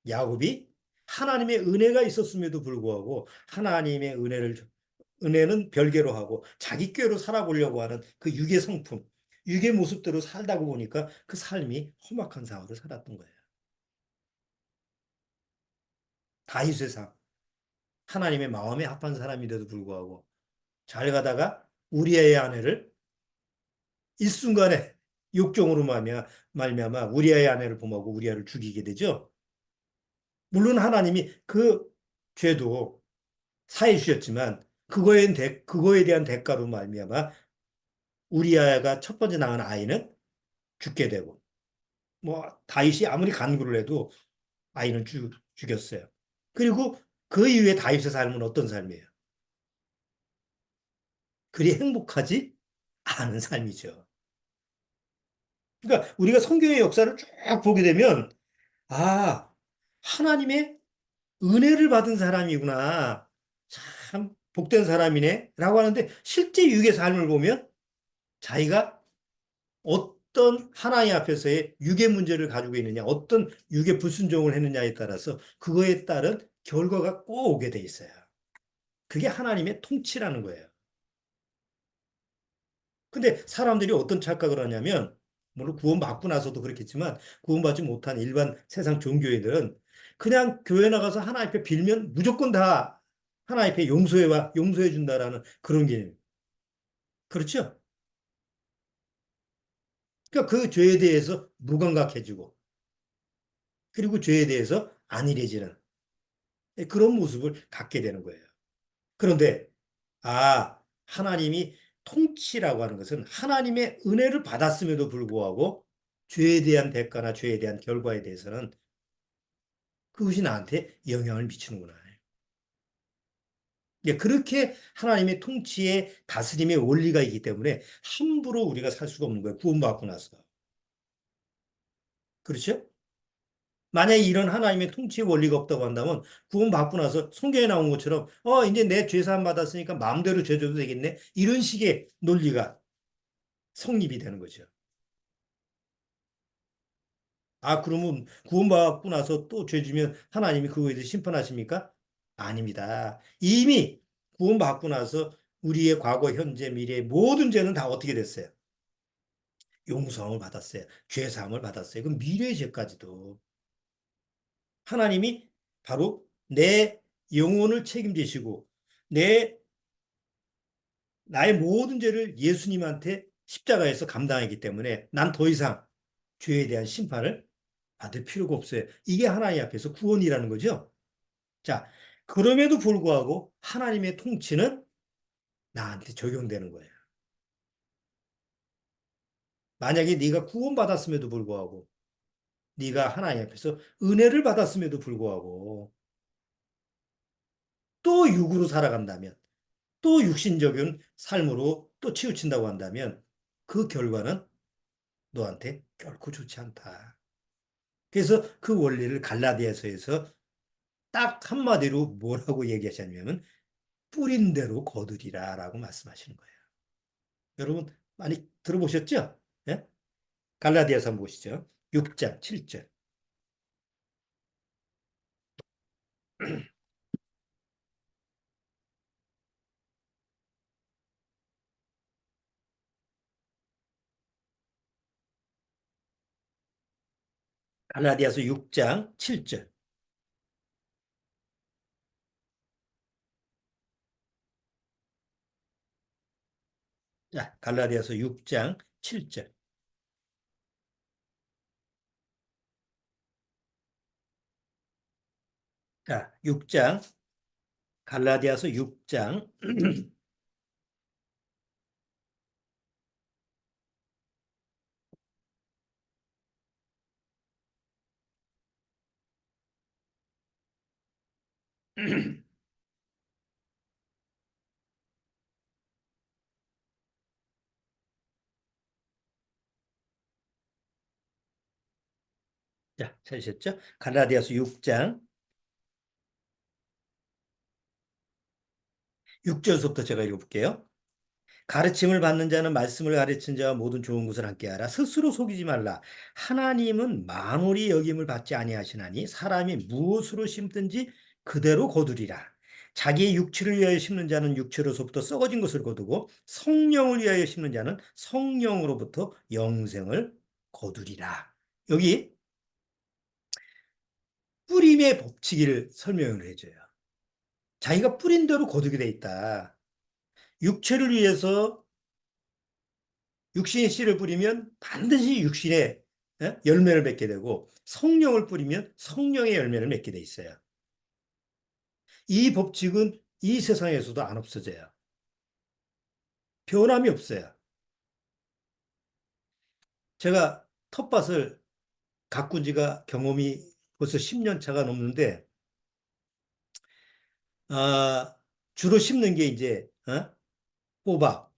S1: 야곱이 하나님의 은혜가 있었음에도 불구하고 하나님의 은혜는 별개로 하고 자기 꾀로 살아보려고 하는 그 육의 성품, 육의 모습대로 살다 보니까 그 삶이 험악한 삶을 살았던 거예요. 다윗의 삶, 하나님의 마음에 합한 사람인데도 불구하고 잘 가다가 우리아의 아내를 일순간에 욕정으로 말미암아 우리아의 아내를 범하고 우리아를 죽이게 되죠. 물론 하나님이 그 죄도 사해 주셨지만 그거에 대한 대가로 말미암아 우리아가 첫 번째 낳은 아이는 죽게 되고 뭐 다윗이 아무리 간구를 해도 아이는 죽였어요. 그리고 그 이후에 다윗의 삶은 어떤 삶이에요? 그리 행복하지 않은 삶이죠. 그러니까 우리가 성경의 역사를 쭉 보게 되면 아, 하나님의 은혜를 받은 사람이구나. 참 복된 사람이네. 라고 하는데 실제 육의 삶을 보면 자기가 어떤 하나님 앞에서의 육의 문제를 가지고 있느냐, 어떤 육의 불순종을 했느냐에 따라서 그거에 따른 결과가 꼭 오게 돼 있어요. 그게 하나님의 통치라는 거예요. 근데 사람들이 어떤 착각을 하냐면, 물론 구원받고 나서도 그렇겠지만, 구원받지 못한 일반 세상 종교인들은 그냥 교회 나가서 하나님 앞에 빌면 무조건 다 하나님 앞에 용서해 준다라는 그런 개념. 그렇죠? 그러니까 그 죄에 대해서 무감각해지고, 그리고 죄에 대해서 안일해지는 그런 모습을 갖게 되는 거예요. 그런데, 하나님이 통치라고 하는 것은 하나님의 은혜를 받았음에도 불구하고 죄에 대한 대가나 죄에 대한 결과에 대해서는 그것이 나한테 영향을 미치는구나. 예, 그렇게 하나님의 통치의 다스림의 원리가 있기 때문에 함부로 우리가 살 수가 없는 거예요. 구원받고 나서. 그렇죠? 만약에 이런 하나님의 통치의 원리가 없다고 한다면 구원받고 나서 성경에 나온 것처럼 이제 내 죄사함 받았으니까 마음대로 죄 져도 되겠네. 이런 식의 논리가 성립이 되는 거죠. 그러면 구원받고 나서 또 죄 지면 하나님이 그거에 대해 심판하십니까? 아닙니다. 이미 구원받고 나서 우리의 과거, 현재, 미래 모든 죄는 다 어떻게 됐어요? 용서함을 받았어요. 죄사함을 받았어요. 그럼 미래의 죄까지도 하나님이 바로 내 영혼을 책임지시고 내 나의 모든 죄를 예수님한테 십자가에서 감당했기 때문에 난 더 이상 죄에 대한 심판을 받을 필요가 없어요. 이게 하나님 앞에서 구원이라는 거죠. 자, 그럼에도 불구하고 하나님의 통치는 나한테 적용되는 거예요. 만약에 네가 구원받았음에도 불구하고 네가 하나님 앞에서 은혜를 받았음에도 불구하고 또 육으로 살아간다면 또 육신적인 삶으로 또 치우친다고 한다면 그 결과는 너한테 결코 좋지 않다. 그래서 그 원리를 갈라디아서에서 딱 한마디로 뭐라고 얘기하셨냐면 뿌린 대로 거두리라라고 말씀하시는 거예요. 여러분 많이 들어보셨죠? 예? 갈라디아서 한번 보시죠. 6장 7절. 갈라디아서 6장 7절. 자, 갈라디아서 6장 7절. 자, 6장 갈라디아서 6장 자, 찾으셨죠? 갈라디아서 6장 6절부터 제가 읽어볼게요. 가르침을 받는 자는 말씀을 가르친 자와 모든 좋은 것을 함께 하라. 스스로 속이지 말라. 하나님은 만물이 여김을 받지 아니하시나니 사람이 무엇으로 심든지 그대로 거두리라. 자기의 육체를 위하여 심는 자는 육체로서부터 썩어진 것을 거두고 성령을 위하여 심는 자는 성령으로부터 영생을 거두리라. 여기 뿌림의 법칙을 설명을 해줘요. 자기가 뿌린 대로 거두게 돼 있다. 육체를 위해서 육신의 씨를 뿌리면 반드시 육신의 열매를 맺게 되고 성령을 뿌리면 성령의 열매를 맺게 돼 있어요. 이 법칙은 이 세상에서도 안 없어져요. 변함이 없어요. 제가 텃밭을 가꾼 지가 경험이 벌써 10년 차가 넘는데 아, 주로 심는 게 이제 호박,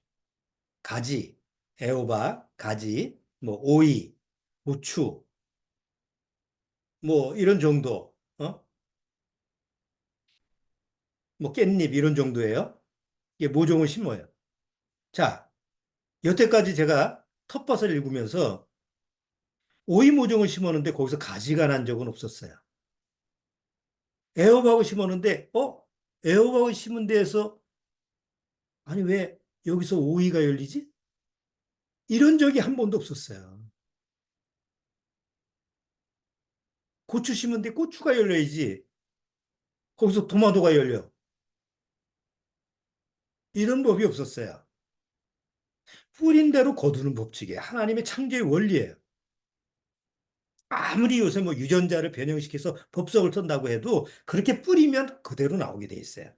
S1: 가지, 애호박, 가지, 뭐 오이, 고추, 뭐 이런 정도, 뭐 깻잎 이런 정도예요. 이게 모종을 심어요. 자, 여태까지 제가 텃밭을 읽으면서 오이 모종을 심었는데 거기서 가지가 난 적은 없었어요. 애호박을 심었는데, 애호박을 심은 데에서, 아니, 왜 여기서 오이가 열리지? 이런 적이 한 번도 없었어요. 고추 심은 데 고추가 열려야지. 거기서 토마토가 열려. 이런 법이 없었어요. 뿌린 대로 거두는 법칙이에요. 하나님의 창조의 원리예요. 아무리 요새 뭐 유전자를 변형시켜서 법석을 쓴다고 해도 그렇게 뿌리면 그대로 나오게 돼 있어요.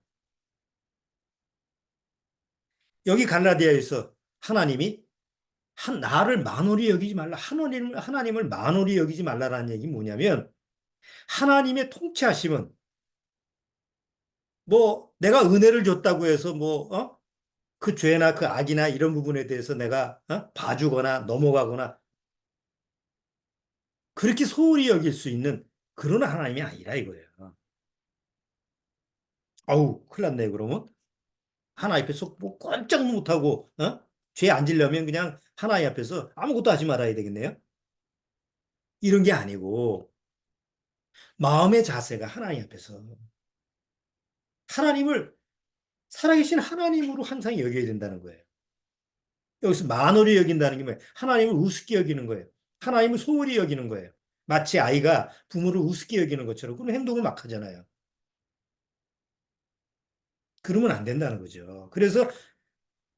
S1: 여기 갈라디아에서 하나님이 나를 만홀히 여기지 말라. 하나님을 만홀히 여기지 말라라는 얘기 뭐냐면 하나님의 통치하심은 뭐 내가 은혜를 줬다고 해서 그 죄나 그 악이나 이런 부분에 대해서 내가 봐주거나 넘어가거나 그렇게 소홀히 여길 수 있는 그런 하나님이 아니라 이거예요. 아우, 큰일 났네, 그러면. 하나님 앞에서 뭐 꼼짝 못하고, 죄 안 지려면 그냥 하나님 앞에서 아무것도 하지 말아야 되겠네요. 이런 게 아니고, 마음의 자세가 하나님 앞에서 하나님을 살아계신 하나님으로 항상 여겨야 된다는 거예요. 여기서 만홀히 여긴다는 게 뭐예요? 하나님을 우습게 여기는 거예요. 하나님을 소홀히 여기는 거예요. 마치 아이가 부모를 우습게 여기는 것처럼 그런 행동을 막 하잖아요. 그러면 안 된다는 거죠. 그래서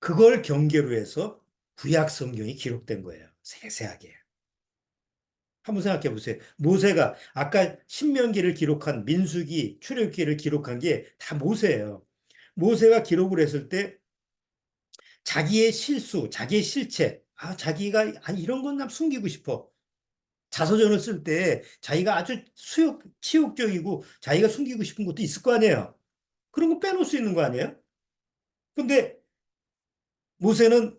S1: 그걸 경계로 해서 구약 성경이 기록된 거예요. 세세하게. 한번 생각해 보세요. 모세가 아까 신명기를 기록한 민수기, 출애굽기를 기록한 게 다 모세예요. 모세가 기록을 했을 때 자기의 실수, 자기의 실체, 자기가 이런 건 난 숨기고 싶어. 자서전을 쓸 때 자기가 아주 치욕적이고 자기가 숨기고 싶은 것도 있을 거 아니에요. 그런 거 빼놓을 수 있는 거 아니에요? 근데 모세는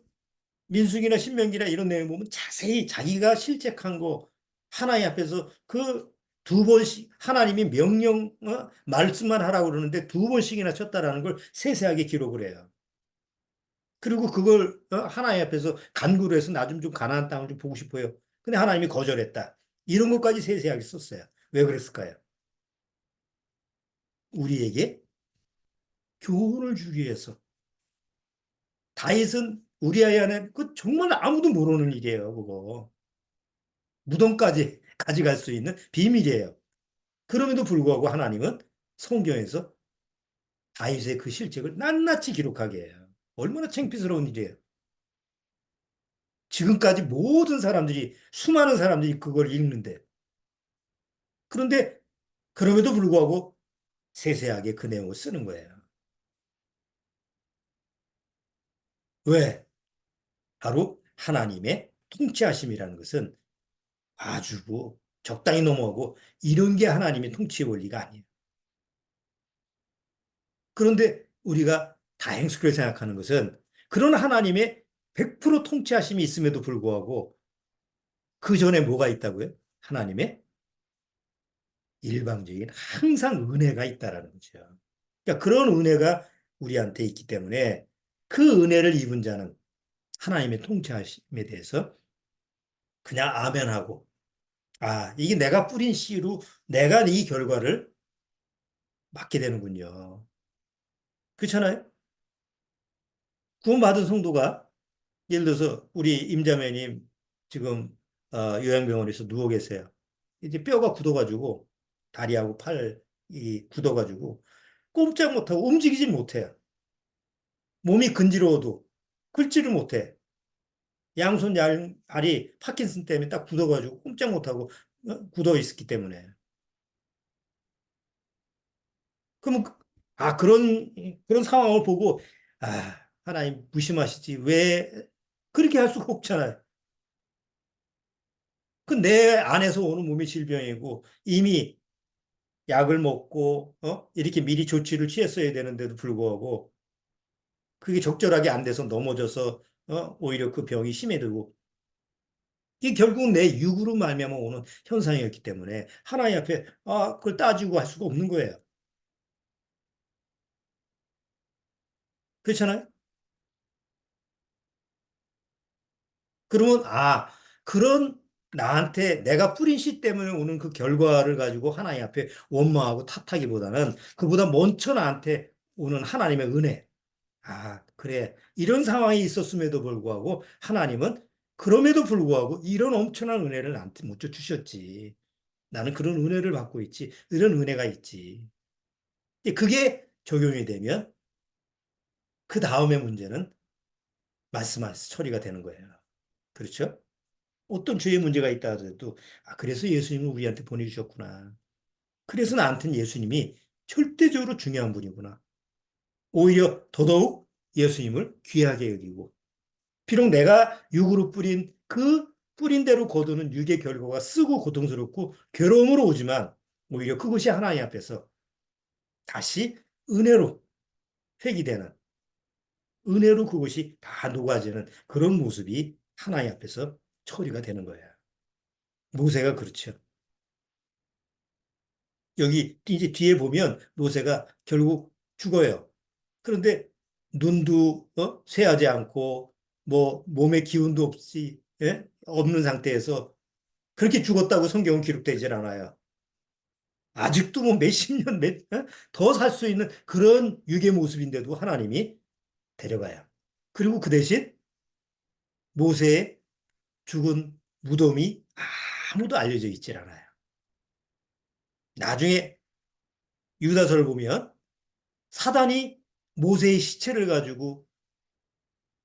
S1: 민수기나 신명기나 이런 내용 보면 자세히 자기가 실책한 거 하나님 앞에서 그 두 번씩 하나님이 말씀만 하라고 그러는데 두 번씩이나 쳤다라는 걸 세세하게 기록을 해요. 그리고 그걸 하나님 앞에서 간구를 해서 나 좀 가나안 땅을 좀 보고 싶어요. 근데 하나님이 거절했다. 이런 것까지 세세하게 썼어요. 왜 그랬을까요? 우리에게 교훈을 주기 위해서. 다윗은 우리아의 아내 그 정말 아무도 모르는 일이에요. 그거 무덤까지 가져갈 수 있는 비밀이에요. 그럼에도 불구하고 하나님은 성경에서 다윗의 그 실책을 낱낱이 기록하게 해요. 얼마나 창피스러운 일이에요. 지금까지 모든 사람들이 수많은 사람들이 그걸 읽는데 그런데 그럼에도 불구하고 세세하게 그 내용을 쓰는 거예요. 왜? 바로 하나님의 통치하심이라는 것은 아주 뭐 적당히 넘어가고 이런 게 하나님의 통치의 원리가 아니에요. 그런데 우리가 다행스럽게 생각하는 것은 그런 하나님의 100% 통치하심이 있음에도 불구하고 그 전에 뭐가 있다고요? 하나님의 일방적인 항상 은혜가 있다라는 거죠. 그러니까 그런 은혜가 우리한테 있기 때문에 그 은혜를 입은 자는 하나님의 통치하심에 대해서 그냥 아멘하고 이게 내가 뿌린 씨로 내가 이 결과를 맞게 되는군요. 그렇잖아요? 구원받은 성도가 예를 들어서 우리 임자매님 지금 요양병원에서 누워 계세요. 이제 뼈가 굳어가지고 다리하고 팔이 굳어가지고 꼼짝 못하고 움직이지 못해요. 몸이 근지러워도 긁지를 못해. 양손 양발이 파킨슨 때문에 딱 굳어가지고 꼼짝 못하고 굳어 있었기 때문에. 그러면 그런 상황을 보고 하나님 무심하시지 왜 그렇게 할 수가 없잖아요. 그 내 안에서 오는 몸의 질병이고 이미 약을 먹고 이렇게 미리 조치를 취했어야 되는데도 불구하고 그게 적절하게 안 돼서 넘어져서 오히려 그 병이 심해지고 이게 결국은 내 육으로 말미암아 오는 현상이었기 때문에 하나님 앞에 그걸 따지고 할 수가 없는 거예요. 그렇잖아요? 그러면 그런 나한테 내가 뿌린 씨 때문에 오는 그 결과를 가지고 하나님 앞에 원망하고 탓하기보다는 그보다 먼저 나한테 오는 하나님의 은혜. 그래. 이런 상황이 있었음에도 불구하고 하나님은 그럼에도 불구하고 이런 엄청난 은혜를 나한테 못 주셨지. 나는 그런 은혜를 받고 있지. 이런 은혜가 있지. 그게 적용이 되면 그 다음의 문제는 말씀하셔서 처리가 되는 거예요. 그렇죠? 어떤 죄의 문제가 있다 하더라도 아, 그래서 예수님을 우리한테 보내주셨구나. 그래서 나한테는 예수님이 절대적으로 중요한 분이구나. 오히려 더더욱 예수님을 귀하게 여기고 비록 내가 육으로 뿌린 그 뿌린 대로 거두는 육의 결과가 쓰고 고통스럽고 괴로움으로 오지만 오히려 그것이 하나님 앞에서 다시 은혜로 회귀되는 은혜로 그것이 다 녹아지는 그런 모습이 하나님 앞에서 처리가 되는 거예요. 모세가 그렇죠. 여기 이제 뒤에 보면 모세가 결국 죽어요. 그런데 눈도 쇠하지 않고 뭐 몸에 기운도 없이 예? 없는 상태에서 그렇게 죽었다고 성경은 기록되질 않아요. 아직도 뭐 몇십 년 더 살 수 있는 그런 육의 모습인데도 하나님이 데려가요. 그리고 그 대신 모세의 죽은 무덤이 아무도 알려져 있질 않아요. 나중에 유다서를 보면 사단이 모세의 시체를 가지고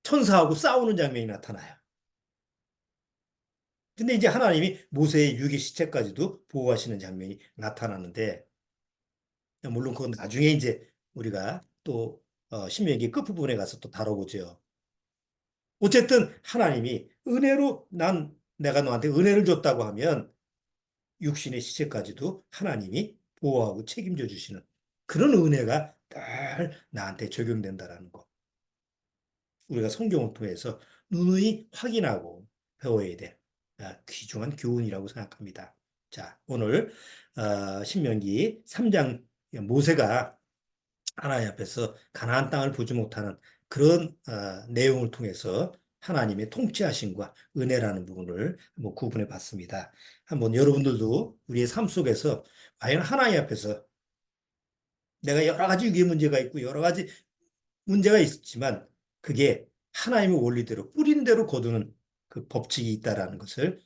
S1: 천사하고 싸우는 장면이 나타나요. 근데 이제 하나님이 모세의 육의 시체까지도 보호하시는 장면이 나타나는데, 물론 그건 나중에 이제 우리가 또 신명기 끝부분에 가서 또 다뤄보죠. 어쨌든 하나님이 은혜로 내가 너한테 은혜를 줬다고 하면 육신의 시체까지도 하나님이 보호하고 책임져 주시는 그런 은혜가 늘 나한테 적용된다라는 거. 우리가 성경을 통해서 누누이 확인하고 배워야 돼. 귀중한 교훈이라고 생각합니다. 자, 오늘 신명기 3장 모세가 하나님 앞에서 가나안 땅을 보지 못하는 그런 내용을 통해서 하나님의 통치하심과 은혜라는 부분을 한번 구분해 봤습니다. 한번 여러분들도 우리의 삶 속에서 과연 하나님 앞에서 내가 여러 가지 위기의 문제가 있고 여러 가지 문제가 있지만 그게 하나님의 원리대로 뿌린 대로 거두는 그 법칙이 있다라는 것을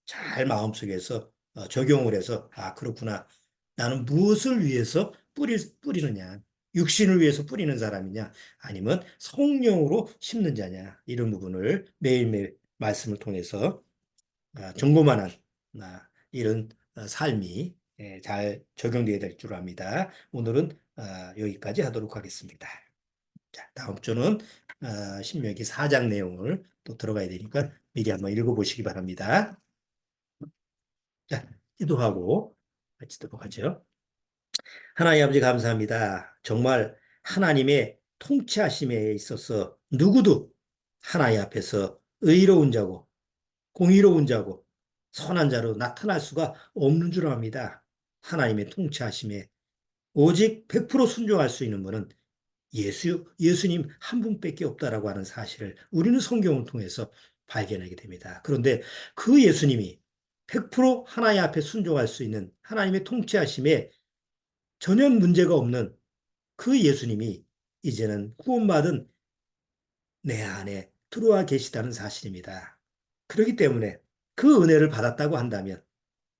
S1: 잘 마음속에서 적용을 해서 아 그렇구나. 나는 무엇을 위해서 뿌리느냐. 육신을 위해서 뿌리는 사람이냐 아니면 성령으로 심는 자냐 이런 부분을 매일매일 말씀을 통해서 점검하는 이런 삶이 잘 적용되어야 될 줄 압니다. 오늘은 여기까지 하도록 하겠습니다. 자, 다음 주는 신명기 4장 내용을 또 들어가야 되니까 미리 한번 읽어보시기 바랍니다. 자, 기도하고 마치도록 하죠. 하나님 아버지 감사합니다. 정말 하나님의 통치하심에 있어서 누구도 하나님 앞에서 의로운 자고 공의로운 자고 선한 자로 나타날 수가 없는 줄 압니다. 하나님의 통치하심에 오직 100% 순종할 수 있는 분은 예수님 한 분밖에 없다라고 하는 사실을 우리는 성경을 통해서 발견하게 됩니다. 그런데 그 예수님이 100% 하나님 앞에 순종할 수 있는 하나님의 통치하심에 전혀 문제가 없는 그 예수님이 이제는 구원받은 내 안에 들어와 계시다는 사실입니다. 그렇기 때문에 그 은혜를 받았다고 한다면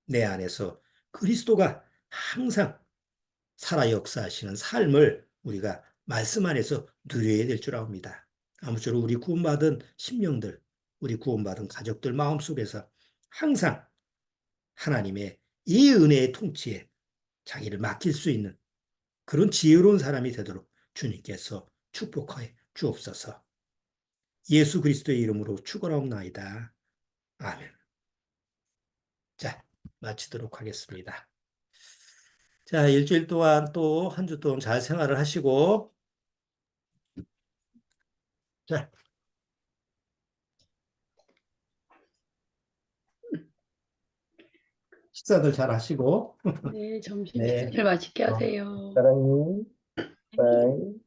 S1: 내 안에서 그리스도가 항상 살아 역사하시는 삶을 우리가 말씀 안에서 누려야 될 줄 압니다. 아무쪼록 우리 구원받은 심령들, 우리 구원받은 가족들 마음속에서 항상 하나님의 이 은혜의 통치에 자기를 맡길 수 있는 그런 지혜로운 사람이 되도록 주님께서 축복하여 주옵소서. 예수 그리스도의 이름으로 축원하옵나이다. 아멘. 자, 마치도록 하겠습니다. 자, 일주일 동안 또 한 주 동안 잘 생활을 하시고, 자, 식사들 잘 하시고,
S2: 네, 점심
S1: 네,
S2: 식사를 맛있게 하세요.
S1: 사랑해. 바이.